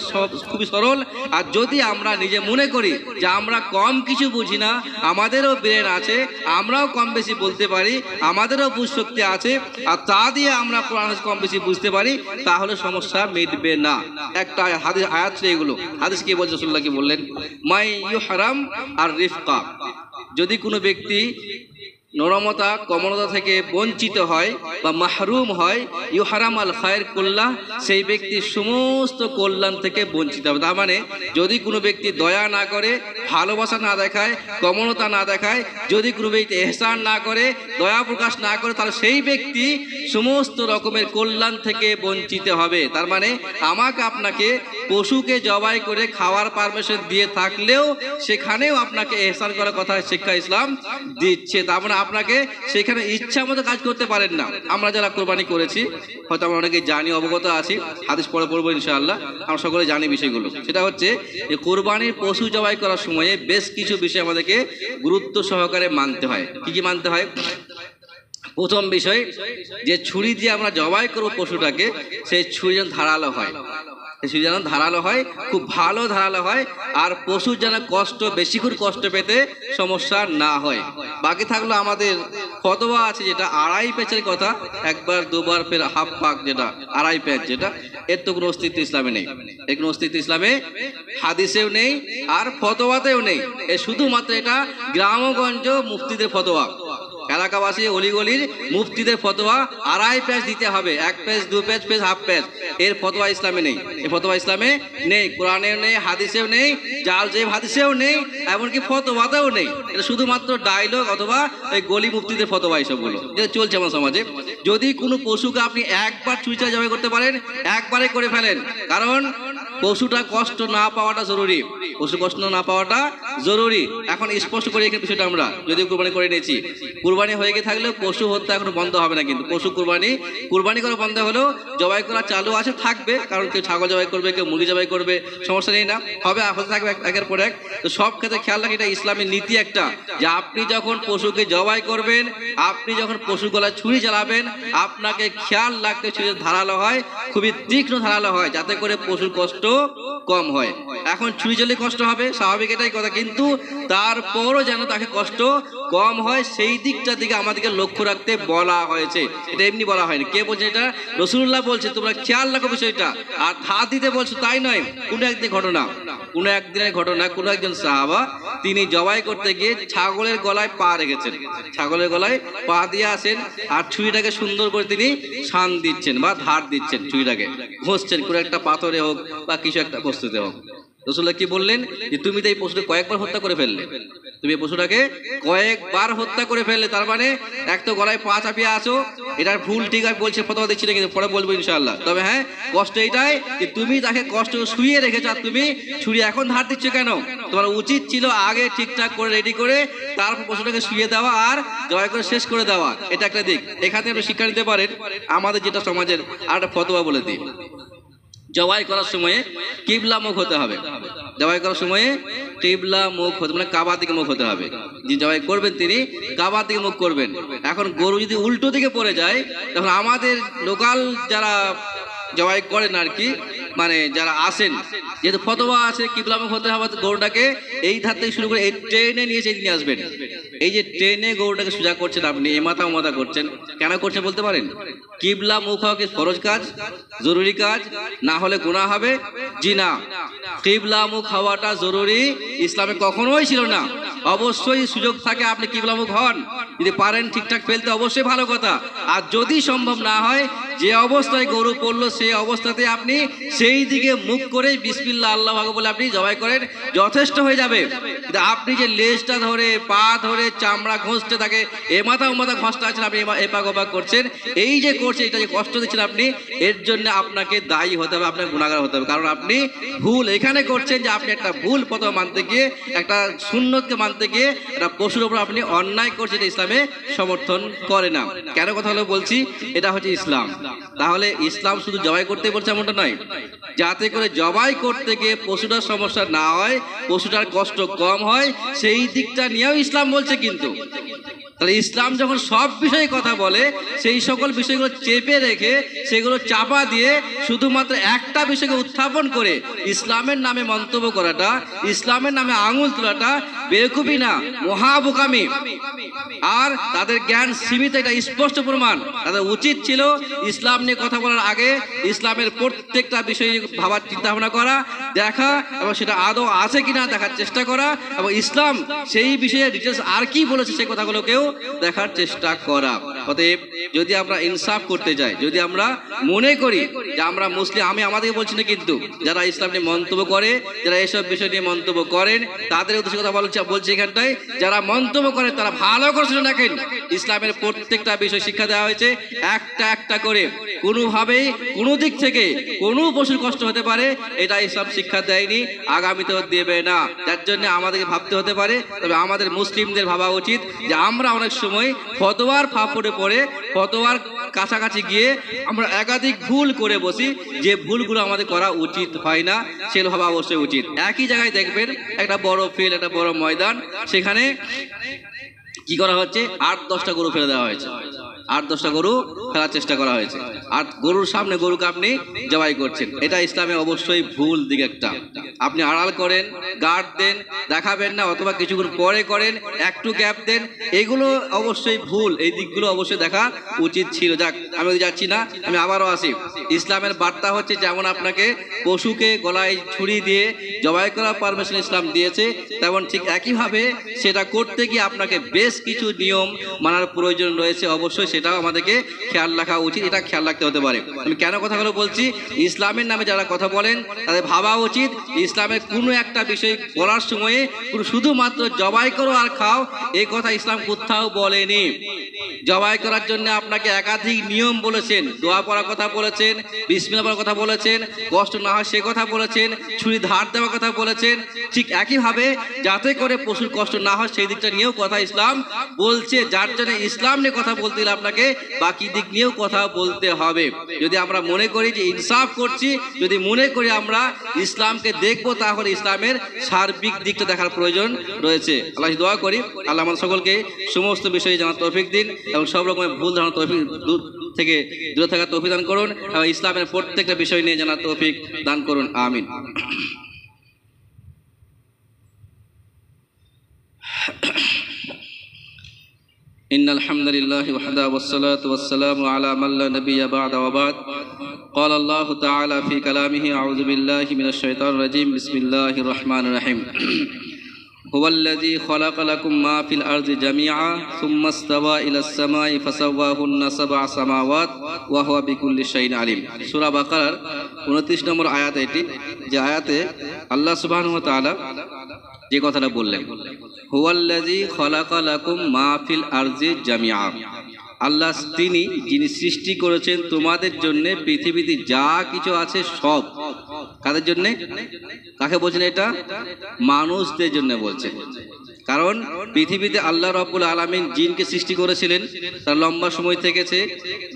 খুবই সরল। আর যদি আমরা নিজে মনে করি যে আমরা কম কিছু বুঝি না, আমাদেরও ব্রেন আছে, আমরাও কম বেশি বলতে পারি, আমাদেরও বুঝ শক্তি আছে, আর তা দিয়ে আমরা কোরআন কম বেশি বুঝতে পারি, তাহলে সমস্যা মিটবে না। একটা হাদিস আয়াত এগুলো, হাদিস কি বলছে, রাসূলুল্লাহ কি বললেন, মাই ইউহরাম আর রিফকা, যদি কোনো ব্যক্তি নরমতা কমলতা থেকে বঞ্চিত হয় বা মাহরুম হয়, ইউহারাম আল খায়ের কুল্লাহ, সেই ব্যক্তি সমস্ত কল্যাণ থেকে বঞ্চিত হবে। তার মানে যদি কোনো ব্যক্তি দয়া না করে, ভালোবাসা না দেখায়, কমলতা না দেখায়, যদি কোনো ব্যক্তি এহসান না করে, দয়া প্রকাশ না করে, তাহলে সেই ব্যক্তি সমস্ত রকমের কল্যাণ থেকে বঞ্চিত হবে। তার মানে আমাকে আপনাকে পশুকে জবাই করে খাওয়ার পারমিশন দিয়ে থাকলেও সেখানেও আপনাকে এহসান করার কথা শিক্ষা ইসলাম দিচ্ছে। তার মানে আপনাকে সেখানে ইচ্ছা মতো কাজ করতে পারেন না। আমরা যারা কোরবানি করেছি হয়তো আমরা অনেকে জানি, অবগত আছি, হাদিস পড়ে পড়বো ইনশাআল্লাহ, আমরা সকলে জানি বিষয়গুলো। সেটা হচ্ছে যে কোরবানির পশু জবাই করার সময়ে বেশ কিছু বিষয় আমাদেরকে গুরুত্ব সহকারে মানতে হয়। কি কি মানতে হয়? প্রথম বিষয় যে ছুরি দিয়ে আমরা জবাই করবো পশুটাকে, সেই ছুরি যেন ধারালো হয়, ছুরি যেন ধারালো হয়, খুব ভালো ধারালো হয়, আর পশুর যেন বেশি করে কষ্ট পেতে সমস্যা না হয়। বাকি থাকলো আমাদের ফতোয়া আছে যেটা 2.5 প্যাচের কথা, একবার দুবার ফের হাফ পাক, যেটা 2.5 প্যাচ, যেটা এর তো কোনো অস্তিত্ব ইসলামে নেই। এর কোনো অস্তিত্ব ইসলামে হাদিসেও নেই আর ফতোয়াতেও নেই। শুধুমাত্র এটা গ্রামগঞ্জ মুফতিদের ফতোয়া, এলাকাবাসী অলিগলির মুফতিদের ফতোয়া। 2.5 প্যাচ দিতে হবে, 1 প্যাচ, 2 প্যাচ, হাফ প্যাচ, এর ফতোয়া ইসলামে নেই। এই ফতোয়া ইসলামে নেই, কোরআনেও নেই, হাদিসেও নেই, জাল জেব হাদিসেও নেই, এমনকি ফতোয়াতেও নেই। এটা শুধুমাত্র ডায়লগ অথবা এই গলি মুফতিদের ফতোয়া, এইসবগুলো যেটা চলছে আমার সমাজে। যদি কোনো পশুকে আপনি একবার চুরি চাই জবাই করতে পারেন, একবারে করে ফেলেন, কারণ পশুটা কষ্ট না পাওয়াটা জরুরি, পশু কষ্ট না পাওয়াটা জরুরি। এখন স্পষ্ট করে এখানে বিষয়টা আমরা যদি কুরবানি করে নিয়েছি, কুরবানি হয়ে গিয়ে থাকলেও পশু হত্যা এখনো বন্ধ হবে না। কিন্তু পশু কুরবানি করা বন্ধ হলেও জবাই করা চালু আছে, থাকবে, কারণ কেউ ছাগল জবাই করবে, কেউ মুরগি জবাই করবে, সমস্যা নেই না, হবে, হতে থাকবে একের পর এক। তো সব ক্ষেত্রে খেয়াল রাখি, এটা ইসলামের নীতি একটা, যে আপনি যখন পশুকে জবাই করবেন, আপনি যখন পশু গলায় ছুরি চালাবেন, আপনাকে খেয়াল রাখতে ছুরি ধারালো হয়, খুবই তীক্ষ্ণ ধারালো হয়, যাতে করে পশুর কষ্ট কম হয়। এখন ছুরি চলে কষ্ট হবে, স্বাভাবিক, এটাই কথা, কিন্তু তারপরও যেন তাকে কষ্ট কম হয়, সেই দিকটা দিকে আমাদেরকে লক্ষ্য রাখতে বলা হয়েছে। এটা এমনি বলা হয়নি। কে বলছে? এটা রাসূলুল্লাহ বলছে, তোমরা খেয়াল রাখো বিষয়টা। আর ধার দিতে বলছো তাই নয়, কোনো একদিনের ঘটনা, কোনো একজন সাহাবা তিনি জবাই করতে গিয়ে ছাগলের গলায় পা রেখেছেন, ছাগলের গলায় পা দিয়ে আসেন, আর ছুরিটাকে সুন্দর করে তিনি শান দিচ্ছেন বা ধার দিচ্ছেন, ছুরিটাকে ঘষছেন, কোনো একটা পাথরে হোক বা কিছু একটা বস্তুতে হোক। রাসূলুল্লাহ কি বললেন? যে তুমি তো এই পশুটাকে কয়েকবার হত্যা করে ফেললে, তুমি এই পশুটাকে কয়েকবার হত্যা করে ফেললে, তার মানে এক তো গলায় পা চাপিয়ে আছো, এটার ভুল ঠিক আছে বলছে, ফতোয়া দিচ্ছি না, কিন্তু পরে বলবো ইনশাআল্লাহ। তবে হ্যাঁ, কষ্ট এইটাই যে তুমি তাকে কষ্ট শুয়ে রেখেছো, আর তুমি ছুরি এখন ধার দিচ্ছ কেন? তোমার উচিত ছিল আগে ঠিকঠাক করে রেডি করে তারপর পশুটাকে শুয়ে দেওয়া আর জবাই করে শেষ করে দেওয়া। এটা একটা দিক, এখানে আপনি শিক্ষা নিতে পারেন। আমাদের যেটা সমাজের আর একটা ফতোয়া বলে দিই, জবাই করার সময়ে কিবলা মুখ হতে হবে। জবাই করার সময়ে কিবলা মুখ হতে, মানে কাবা দিকে মুখ হতে হবে। যিনি জবাই করবেন তিনি কাবা দিকে মুখ করবেন। এখন গরু যদি উল্টো দিকে পড়ে যায়, তখন আমাদের লোকাল যারা জবাই করেন আর কি, মানে যারা আসেন, যেহেতু ফতোয়া আছে কিবলামুখ হতে হবে, গরুটাকে এই ধার থেকে শুরু করে এই ট্রেনে নিয়ে নিয়ে আসবেন। এই যে ট্রেনে গরুটাকে সোজা করছেন আপনি, এমাথা ওমাথা করছেন, কেন করছেন বলতে পারেন? কিবলা মুখ হওয়া কি ফরজ কাজ, জরুরি কাজ, না হলে গুনাহ হবে? জি না, কিবলা মুখ হওয়াটা জরুরি ইসলামে কখনোই ছিল না। অবশ্যই সুযোগ থাকে আপনি কিবলা মুখ হন, যদি পারেন ঠিকঠাক ফেলতে অবশ্যই ভালো কথা। আর যদি সম্ভব না হয়, যে অবস্থায় গরু পড়লো সেই অবস্থাতে আপনি সেই দিকে মুখ করে বিসমিল্লাহ আল্লাহু আকবার বলে আপনি জবাই করেন, যথেষ্ট হয়ে যাবে। কিন্তু আপনি যে লেজটা ধরে, পা ধরে, চামড়া ঘষতে থাকে, এ মাথা ও মাথা ঘষতে আছেন, আপনি এপাক ওপাক করছেন, এই যে করছে, এটা যে কষ্ট দিচ্ছেন আপনি, এর জন্য আপনাকে দায়ী হতে হবে, আপনাকে গুনাহগার হতে হবে। কারণ আপনি ভুল এখানে করছেন, যে আপনি একটা ভুল পথ মানতে গিয়ে, একটা সুন্নতকে মানতে গিয়ে একটা পশুর উপর আপনি অন্যায় করছেন, এটা ইসলামে সমর্থন করে না। কেন কথা হলো বলছি, এটা হচ্ছে ইসলাম। তাহলে ইসলাম শুধু জবাই করতে বলছে এমনটা নয়, যাতে করে জবাই করতে গিয়ে পশুটার সমস্যা না হয়, পশুটার কষ্ট কম হয়, সেই দিকটা নিয়েও ইসলাম বলছে। কিন্তু তাহলে ইসলাম যখন সব বিষয়ে কথা বলে, সেই সকল বিষয়গুলো চেপে রেখে, সেগুলো চাপা দিয়ে শুধুমাত্র একটা বিষয়কে উত্থাপন করে ইসলামের নামে মন্তব্য করাটা, ইসলামের নামে আঙুল তোলাটা বেকুবি না, মহাবোকামি। আর তাদের জ্ঞান সীমিত, এটা স্পষ্ট প্রমাণ। তাদের উচিত ছিল ইসলাম নিয়ে কথা বলার আগে ইসলামের প্রত্যেকটা বিষয় ভাবার চিন্তা ভাবনা করা, দেখা, এবং সেটা আদৌ আছে কিনা দেখার চেষ্টা করা, এবং ইসলাম সেই বিষয়ে ডিটেলস আর কি বলেছে সেই কথাগুলোকেও দেখার চেষ্টা করা। অতএব যদি আমরা ইনসাফ করতে যাই, যদি আমরা মনে করি যে আমরা মুসলিম, আমি আমাদেরকে বলছি না, কিন্তু যারা ইসলাম নিয়ে মন্তব্য করে, যারা এসব বিষয় নিয়ে মন্তব্য করেন, তাদের উদ্দেশ্যে কথা বলছি এখানটায়। যারা মন্তব্য করেন তারা ভালো করে শুনে রাখেন, ইসলামের প্রত্যেকটা বিষয় শিক্ষা দেওয়া হয়েছে একটা একটা করে। কোনোভাবেই কোনো দিক থেকে কোনো পশুর কষ্ট হতে পারে এটা ইসলাম শিক্ষা দেয়নি, আগামীতেও দেবে না। যার জন্য আমাদেরকে ভাবতে হতে পারে। তবে আমাদের মুসলিমদের ভাবা উচিত যে আমরা অনেক সময় ফতোয়ার ফাঁপড়ে পড়ে, ফতোয়ার কাছাকাছি গিয়ে আমরা একাধিক ভুল করে বসি, যে ভুলগুলো আমাদের করা উচিত হয় না, সেগুলো ভাবা অবশ্যই উচিত। একই জায়গায় দেখবেন একটা বড় ফিল্ড, একটা বড় ময়দান, সেখানে কি করা হচ্ছে, 8-10টা গরু ফেলে দেওয়া হয়েছে, 8-10টা গরু ফেলার চেষ্টা করা হয়েছে, আর গরুর সামনে গরুকে আপনি জবাই করছেন। এটা ইসলামে অবশ্যই ভুল দিক একটা। আপনি আড়াল করেন, গার্ড দেন, দেখাবেন না, অথবা কিছুক্ষণ পরে করেন, একটু গ্যাপ দেন, এগুলো অবশ্যই ভুল। এই দিকগুলো অবশ্যই দেখা উচিত ছিল। যাক, আমি যাচ্ছি না, আমি আবারও আসি। ইসলামের বার্তা হচ্ছে যেমন আপনাকে পশুকে গলায় ছুরি দিয়ে জবাই করার পারমিশন ইসলাম দিয়েছে, তেমন ঠিক একইভাবে সেটা করতে গিয়ে আপনাকে বেশ কিছু নিয়ম মানার প্রয়োজন রয়েছে। অবশ্যই সেটাও আমাদেরকে খেয়াল রাখা উচিত, এটা খেয়াল রাখতে হতে পারে। আমি কেন কথাগুলো বলছি, ইসলামের নামে যারা কথা বলেন তাদের ভাবা উচিত ইসলামের কোনো একটা বিষয় বলার সময়ে শুধুমাত্র জবাই করো আর খাও, এই কথা ইসলাম কোথাও বলেনি। জবাই করার জন্য আপনাকে একাধিক নিয়ম বলেছেন, দোয়া পড়ার কথা বলেছেন, বিসমিল্লাহ পড়ার কথা বলেছেন, কষ্ট না হয় সে কথা বলেছেন, ছুরি ধার দেওয়ার কথা বলেছেন। ঠিক একইভাবে যাতে করে পশুর কষ্ট না হয় সেই দিকটা নিয়েও কথা ইসলাম বলছে। যার জন্য ইসলাম নিয়ে কথা বলতে গেলে আপনাকে বাকি দিক নিয়েও কথা বলতে হবে। যদি আমরা মনে করি যে ইনসাফ করছি, যদি মনে করি আমরা ইসলামকে দেখবো, তাহলে ইসলামের সার্বিক দিকটা দেখার প্রয়োজন রয়েছে। আল্লাহ দোয়া করি আল্লাহ আমাদের সকলকে সমস্ত বিষয়ে জানার তৌফিক দিন এবং সব রকমের ভুল ধারণা তৌফিক থেকে দূরে থাকার তৌফিক দান করুন এবং ইসলামের প্রত্যেকটা বিষয় নিয়ে জানার তৌফিক দান করুন। আমিন। إن الحمد لله وحده والصلاة والسلام على من لا نبي بعد وبعد قال الله تعالى في كلامه أعوذ بالله من الشيطان الرجيم بسم الله الرحمن الرحيم هو الذي خلق لكم ما في الأرض جميعا ثم استوى إلى السماء فسواهن 7 سماوات وهو بكل شيء عليم। সূরা বাকারার 29 নম্বর আয়াত এটি, যে আয়াতে আল্লাহ সুবহানাহু ওয়া তাআলা যে কথাটা বললেন, হুয়াল্লাযী খালাকা লাকুম মা ফিল আরজি জামিআ, আল্লাহ তিনি যিনি সৃষ্টি করেছেন তোমাদের জন্য পৃথিবীতে যা কিছু আছে সব। কাদের জন্য? কাকে বলছেন এটা? মানুষদের জন্য বলছেন। কারণ পৃথিবীতে আল্লাহ রাব্বুল আলামিন জিনকে সৃষ্টি করেছিলেন, তারা লম্বা সময় থেকেছে,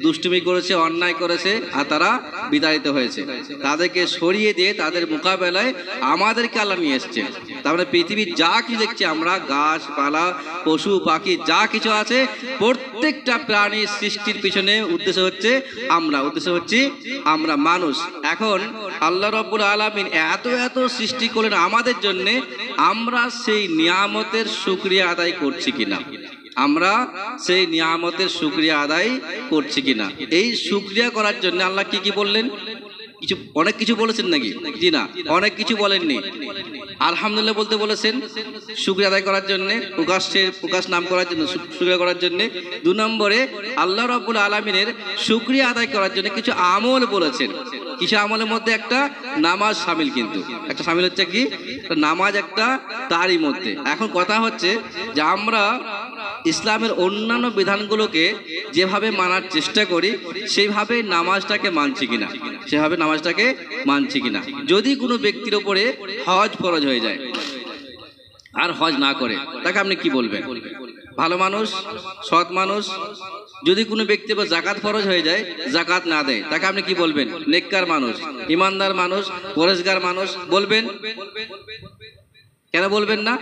দুষ্টুমি করেছে, অন্যায় করেছে, আর তারা বিতাড়িত হয়েছে। তাদেরকে সরিয়ে দিয়ে তাদের মোকাবেলায় আমাদেরকে আল্লাহ নিয়ে এসেছেন। তার মানে পৃথিবীর যা কিছু দেখছি আমরা, গাছপালা, পশু পাখি যা কিছু আছে, প্রত্যেকটা প্রাণীর সৃষ্টির পিছনে উদ্দেশ্য হচ্ছে আমরা মানুষ। এখন আল্লাহ রাব্বুল আলামিন এত এত সৃষ্টি করলেন আমাদের জন্য, আমরা সেই নিয়ামতের শুকরিয়া আদায় করছি কিনা, আমরা সেই নিয়ামতের শুকরিয়া আদায় করছি কিনা। এই শুকরিয়া করার জন্য আল্লাহ কি কি বললেন? অনেক কিছু বলেছেন নাকি? জি না, অনেক কিছু বলেননি। আলহামদুলিল্লাহ বলতে বলেছেন শুকরিয়া আদায় করার জন্য, প্রকাশ নাম করার জন্য, শুকরিয়া করার জন্য। 2 নম্বরে আল্লাহ রাব্বুল আলামিনের শুকরিয়া আদায় করার জন্য কিছু আমল বলেছেন। কিছু আমলের মধ্যে একটা নামাজ শামিল, কিন্তু একটা শামিল হচ্ছে কি নামাজ, একটা তারই মধ্যে। এখন কথা হচ্ছে যে আমরা ইসলামের অন্যান্য বিধানগুলোকে যেভাবে মানার চেষ্টা করি সেইভাবে নামাজটাকে মানছি কিনা, যদি কোনো ব্যক্তির উপরে হজ ফরজ হয়ে যায় আর হজ না করে, তাকে আপনি কি বলবেন? ভালো মানুষ, সৎ মানুষ। যদি কোনো ব্যক্তির উপর জাকাত ফরজ হয়ে যায়, জাকাত না দেয়, তাকে আপনি কি বলবেন? নেককার মানুষ, ইমানদার মানুষ, পরেশগার মানুষ বলবেন। কেন বলবেন না?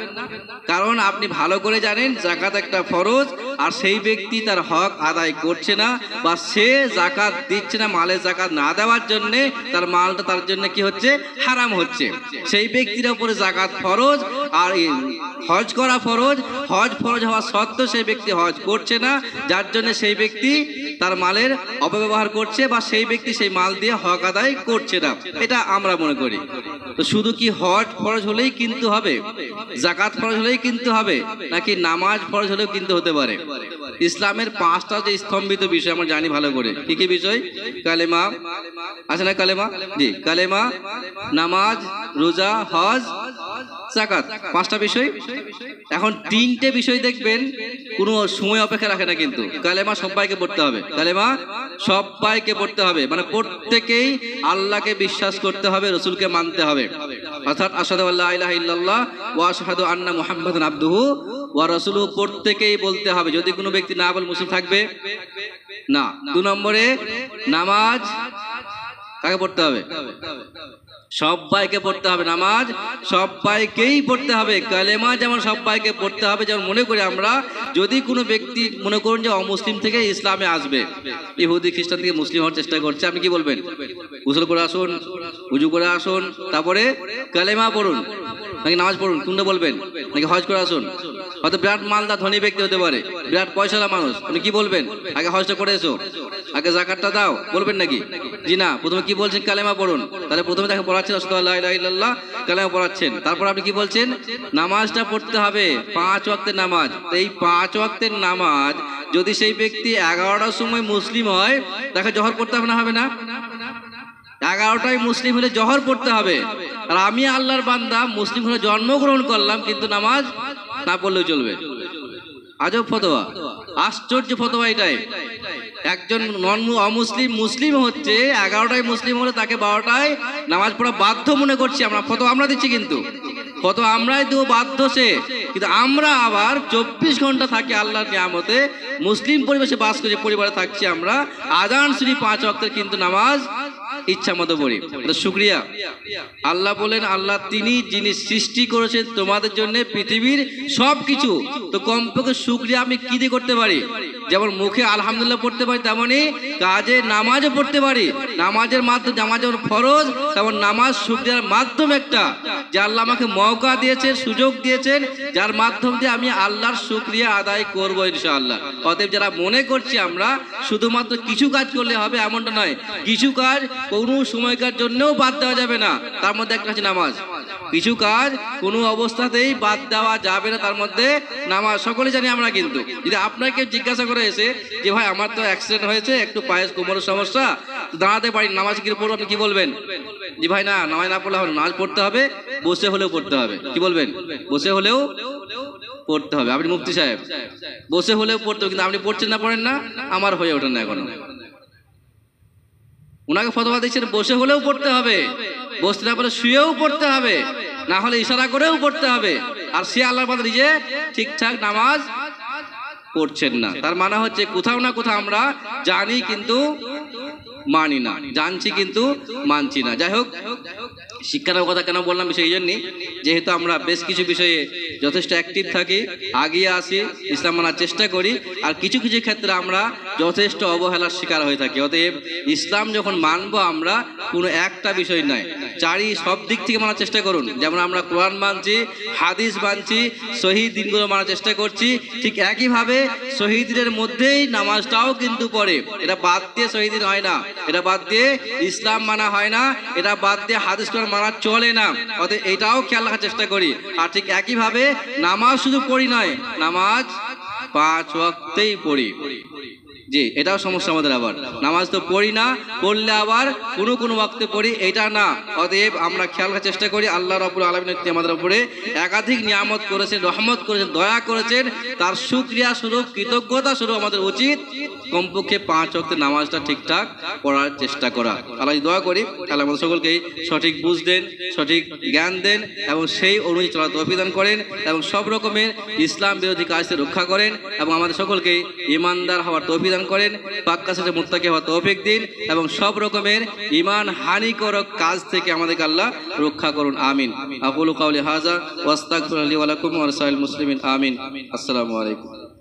কারণ আপনি ভালো করে জানেন জাকাত একটা ফরজ, আর সেই ব্যক্তি তার হক আদায় করছে না, বা সে জাকাত দিচ্ছে না, মালে জাকাত না দেওয়ার জন্য তার মালটা তার জন্য কি হচ্ছে? হারাম হচ্ছে। সেই ব্যক্তির উপরে জাকাত ফরজ আর হজ করা ফরজ, হজ ফরজ হওয়া সত্ত্বেও সেই ব্যক্তি হজ করছে না, যার জন্য সেই ব্যক্তি তার মালের অপব্যবহার করছে, বা সেই ব্যক্তি সেই মাল দিয়ে হক আদায় করছে না। এটা আমরা মনে করি। তো শুধু কি হজ ফরজ হলেই কিন্তু হবে, যাকাত ফরজ হলেই কিন্তু হবে, নাকি নামাজ ফরজ হলেও কিন্তু হতে পারে? ইসলামের 5টা যে স্তম্ভিত বিষয় আমরা জানি ভালো করে। কি কি বিষয়? কালেমা আছে না? কালেমা, জি, কালেমা, নামাজ, রোজা, হজ, যাকাত, 5টা বিষয়। এখন 3টে বিষয় দেখবেন কোনো সময় অপেক্ষা রাখে না, কিন্তু কালেমা সবাইকে পড়তে হবে। কালেমা সবাইকে পড়তে হবে, মানে প্রত্যেকেই আল্লাহকে বিশ্বাস করতে হবে, রসুলকে মানতে হবে। অর্থাৎ আশহাদু আল্লা ইলাহা ইল্লাল্লাহ ওয়া আশহাদু আন্না মুহাম্মাদান আবদুহু ওয়া রাসূলুহু প্রত্যেকেই বলতে হবে। যদি কোনো ব্যক্তি না বলে মুসলিম থাকবে না। 2 নম্বরে নামাজ কাকে পড়তে হবে? সবাইকে পড়তে হবে। নামাজ সবাইকেই পড়তে হবে। কালেমা যেমন সবাইকে পড়তে হবে, যেমন মনে করি আমরা যদি কোনো ব্যক্তি মনে করুন যে অমুসলিম থেকে ইসলামে আসবে, ইহুদি খ্রিস্টান থেকে মুসলিম হওয়ার চেষ্টা করছে, আপনি কি বলবেন? গোসল করে আসুন, উজু করে আসুন, তারপরে কালেমা পড়ুন, নাকি নামাজ পড়ুন, কোনটা বলবেন? নাকি হজ করে আসুন? হয়তো বিরাট মালদার ধনী ব্যক্তি হতে পারে, বিরাট পয়সাওয়ালা মানুষ, আপনি কি বলবেন? আগে হজটা করে এসো, আগে যাকাতটা দাও, বলবেন নাকি? জি না, প্রথমে কি বলছেন? কালেমা পড়ুন। তাহলে প্রথমে তাকে পড়াচ্ছেন আশহাদু আল্লা ইলাহা ইল্লাল্লাহ, কালেমা পড়াচ্ছেন। তারপর আপনি কি বলছেন? নামাজটা পড়তে হবে, 5 ওয়াক্তের নামাজ। এই 5 ওয়াক্তের নামাজ যদি সেই ব্যক্তি 11টার সময় মুসলিম হয়, তাকে জোহর পড়তে হবে না? হবে না? 11টায় মুসলিম হলে জোহর পড়তে হবে। আর আমি আল্লাহর বান্দা, মুসলিম হলে জন্মগ্রহণ করলাম, কিন্তু নামাজ না পড়লেও চলবে। আজব ফতোয়া, আশ্চর্য ফতোয়া এটাই। একজন অমুসলিম মুসলিম হচ্ছে, 11টায় মুসলিম হলে তাকে 12টায় নামাজ পড়া বাধ্য মনে করছি আমরা। ফতোয়া আমরা দিচ্ছি, কিন্তু ফতোয়া আমরাই দেবো, বাধ্য সে। কিন্তু আমরা আবার 24 ঘন্টা থাকি আল্লাহর নিয়ামতে, মুসলিম পরিবেশে বাস করে পরিবারে থাকছি আমরা, আযান শুনি 5 ওয়াক্তের, কিন্তু নামাজ ইচ্ছা মতো পড়ি। শুকরিয়া। আল্লাহ বলেন, আল্লাহ তিনি যিনি সৃষ্টি করেছেন তোমাদের জন্য পৃথিবীর সবকিছু, তো কমপক্ষে শুকরিয়া আমি কি দিয়ে করতে পারি? যেমন মুখে আলহামদুলিল্লাহ পড়তে পারি, তেমনি কাজে নামাজও পড়তে পারি। নামাজের মাধ্যমে, নামাজ যেমন ফরজ, তেমন নামাজ শুকরিয়ার মাধ্যম একটা, যে আল্লাহ আমাকে মওকা দিয়েছেন, সুযোগ দিয়েছেন, যার মাধ্যম দিয়ে আমি আল্লাহর শুকরিয়া আদায় করবো ইনশাআল্লাহ। অতএব যারা মনে করছি আমরা শুধুমাত্র কিছু কাজ করলে হবে, এমনটা নয়। কিছু কাজ কোনো সময়কার জন্যও বাদ দেওয়া যাবে না, তার মধ্যে একটা হচ্ছে নামাজ। কিছু কাজ কোনো অবস্থাতেই বাদ দেওয়া যাবে না, তার মধ্যে নামাজ। সকলে জানি আমরা, কিন্তু যদি আপনাকে জিজ্ঞাসা করে এসে যে ভাই আমার তো অ্যাক্সিডেন্ট হয়েছে, একটু পায়ের কোমরের সমস্যা, দাঁড়াতে পারি, নামাজ কি পড়বো? আপনি কি বলবেন? জি ভাই না, নামাজ না পড়লে হবে, নামাজ পড়তে হবে, বসে হলেও পড়তে হবে। কি বলবেন? বসে হলেও পড়তে হবে। আপনি মুফতি সাহেব, বসে হলেও পড়তে হবে, কিন্তু আপনি পড়ছেন না, পড়েন না, আমার হয়ে ওঠেন না এখনো। ওনাকে ফতোয়া দিচ্ছেন বসে হলেও পড়তে হবে, বসতে না পারলে শুয়েও পড়তে হবে, না হলে ইশারা করেও পড়তে হবে। আর সে আল্লাহর বান্দা নিজে ঠিকঠাক নামাজ পড়ছেন না, তার মানে হচ্ছে কোথাও না কোথাও আমরা জানি কিন্তু মানি না, জানছি কিন্তু মানছি না। যাই হোক, শিক্ষার কথা কেন বললাম সেই জন্যই, যেহেতু আমরা বেশ কিছু বিষয়ে যথেষ্ট অ্যাক্টিভ থাকি, আগিয়ে আসি, ইসলাম মানার চেষ্টা করি, আর কিছু কিছু ক্ষেত্রে আমরা যথেষ্ট অবহেলার শিকার হয়ে থাকি। অতএব ইসলাম যখন মানবো আমরা, কোনো একটা বিষয় নয়, সব দিক থেকে মানার চেষ্টা করুন। যেমন আমরা কোরআন মানছি, হাদিস মানছি, শহীদ দিনগুলো মানার চেষ্টা করছি, ঠিক একইভাবে শহীদদের মধ্যেই নামাজটাও কিন্তু পড়ে। এটা বাদ দিয়ে শহীদ দিন হয় না, এটা বাদ দিয়ে ইসলাম মানা হয় না, এটা বাদ দিয়ে হাদিস কোরআন মানা চলে না। অতএব এটাও খেয়াল রাখার চেষ্টা করি। আর ঠিক একইভাবে নামাজ শুধু পড়ি নয়, নামাজ 5 ওয়াক্তেই পড়ি। জি, এটাও সমস্যা আমাদের। আবার নামাজ তো পড়ি না, পড়লে আবার কোনো কোনো ওয়াক্তে পড়ি, এটা না। অতএব আমরা খেয়াল রাখার চেষ্টা করি, আল্লাহ রাব্বুল আলামিন আমাদের উপরে একাধিক নিয়ামত করেছেন, রহমত করেছেন, দয়া করেছেন, তার শুকরিয়া স্বরূপ, কৃতজ্ঞতা স্বরূপ আমাদের উচিত কমপক্ষে 5 ওয়াক্তের নামাজটা ঠিকঠাক পড়ার চেষ্টা করা। আল্লাহ দোয়া করি আল্লাহ আমাদের সকলকেই সঠিক বুঝ দেন, সঠিক জ্ঞান দেন, এবং সেই অনুযায়ী চলার তৌফিক দান করেন, এবং সব রকমের ইসলাম বিরোধী কাজ থেকে রক্ষা করেন, এবং আমাদের সকলকে ঈমানদার হওয়ার তৌফিক দান করেন, পাক কাছে মুত্তাকি হওয়ার তৌফিক দিন, এবং সব রকমের ঈমান হানিকারক কাজ থেকে আমাদেরকে আল্লাহ রক্ষা করুন। আমিন। আকুলু কাওলি হাযা ওয়া আস্তাগফিরুল্লাহ লি ওয়া লাকুম ওয়া লিসাইরিল মুসলিমিন। আমিন। আসসালামু আলাইকুম।